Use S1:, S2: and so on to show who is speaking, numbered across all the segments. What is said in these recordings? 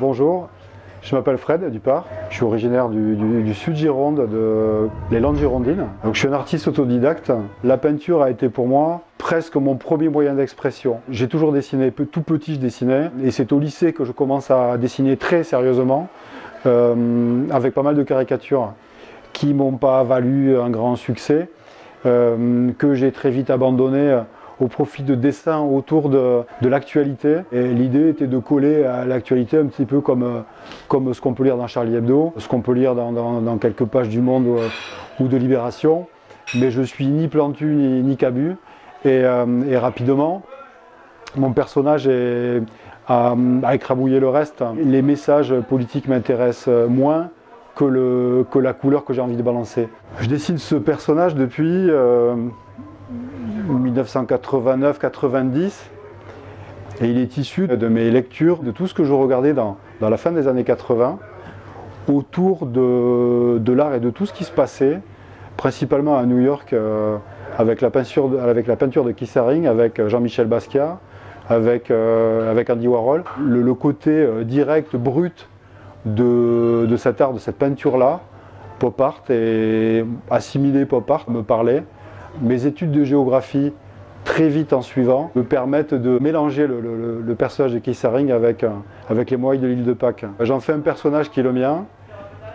S1: Bonjour, je m'appelle Fred Dupart, je suis originaire du sud Gironde, des Landes girondines. Donc, je suis un artiste autodidacte. La peinture a été pour moi presque mon premier moyen d'expression. J'ai toujours dessiné, tout petit je dessinais, et c'est au lycée que je commence à dessiner très sérieusement, avec pas mal de caricatures qui m'ont pas valu un grand succès, que j'ai très vite abandonné au profit de dessins autour de l'actualité. Et l'idée était de coller à l'actualité un petit peu comme ce qu'on peut lire dans Charlie Hebdo, ce qu'on peut lire dans quelques pages du Monde ou de Libération. Mais je suis ni plantu ni cabu. Et rapidement, mon personnage a écrabouillé le reste. Les messages politiques m'intéressent moins que la couleur que j'ai envie de balancer. Je dessine ce personnage depuis 1989-90 et il est issu de mes lectures, de tout ce que je regardais dans la fin des années 80 autour de l'art et de tout ce qui se passait, principalement à New York avec la peinture de Keith Haring, avec Jean-Michel Basquiat, avec Andy Warhol. Le côté direct, brut de cet art, de cette peinture-là, pop art et assimilé pop art me parlait. Mes études de géographie, très vite en suivant, me permettent de mélanger le personnage de Keith Haring avec les Moaïs de l'île de Pâques. J'en fais un personnage qui est le mien,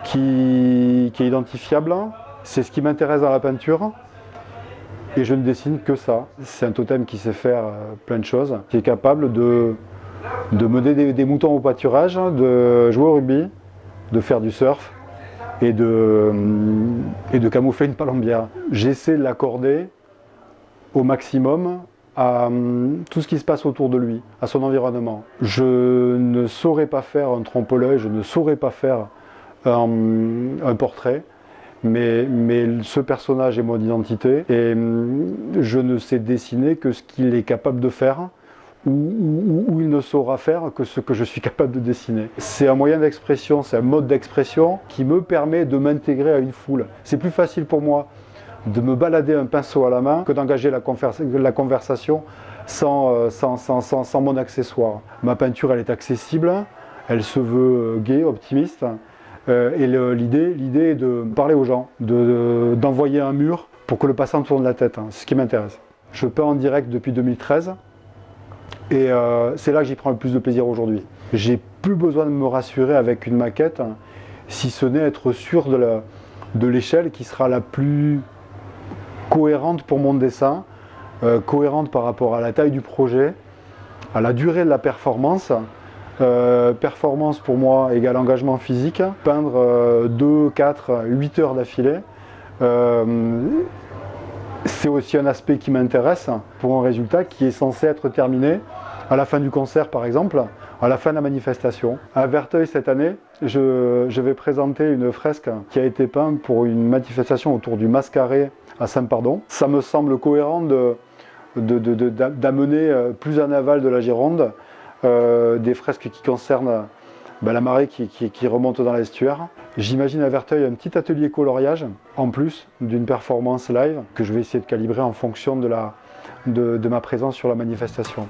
S1: qui est identifiable. C'est ce qui m'intéresse dans la peinture. Et je ne dessine que ça. C'est un totem qui sait faire plein de choses, qui est capable de mener des moutons au pâturage, de jouer au rugby, de faire du surf et de camoufler une palombière. J'essaie de l'accorder au maximum à tout ce qui se passe autour de lui, à son environnement. Je ne saurais pas faire un trompe-l'œil, je ne saurais pas faire un portrait, mais ce personnage est mon identité et je ne sais dessiner que ce qu'il est capable de faire ou il ne saura faire que ce que je suis capable de dessiner. C'est un moyen d'expression, c'est un mode d'expression qui me permet de m'intégrer à une foule. C'est plus facile pour moi de me balader un pinceau à la main que d'engager la conversation sans mon accessoire. Ma peinture, elle est accessible, elle se veut gaie, optimiste. Et l'idée est de parler aux gens, d'envoyer un mur pour que le passant tourne la tête. C'est ce qui m'intéresse. Je peins en direct depuis 2013 et c'est là que j'y prends le plus de plaisir aujourd'hui. J'ai plus besoin de me rassurer avec une maquette, si ce n'est être sûr de l'échelle qui sera la plus cohérente pour mon dessin, cohérente par rapport à la taille du projet, à la durée de la performance. Performance pour moi égale engagement physique. Peindre 2, 4, 8 heures d'affilée, c'est aussi un aspect qui m'intéresse pour un résultat qui est censé être terminé à la fin du concert par exemple, à la fin de la manifestation. À Verteuil cette année, je vais présenter une fresque qui a été peinte pour une manifestation autour du Mascaret à Saint-Pardon. Ça me semble cohérent d'amener plus en aval de la Gironde des fresques qui concernent la marée qui remonte dans l'estuaire. J'imagine à Verteuil un petit atelier coloriage, en plus d'une performance live, que je vais essayer de calibrer en fonction de ma présence sur la manifestation.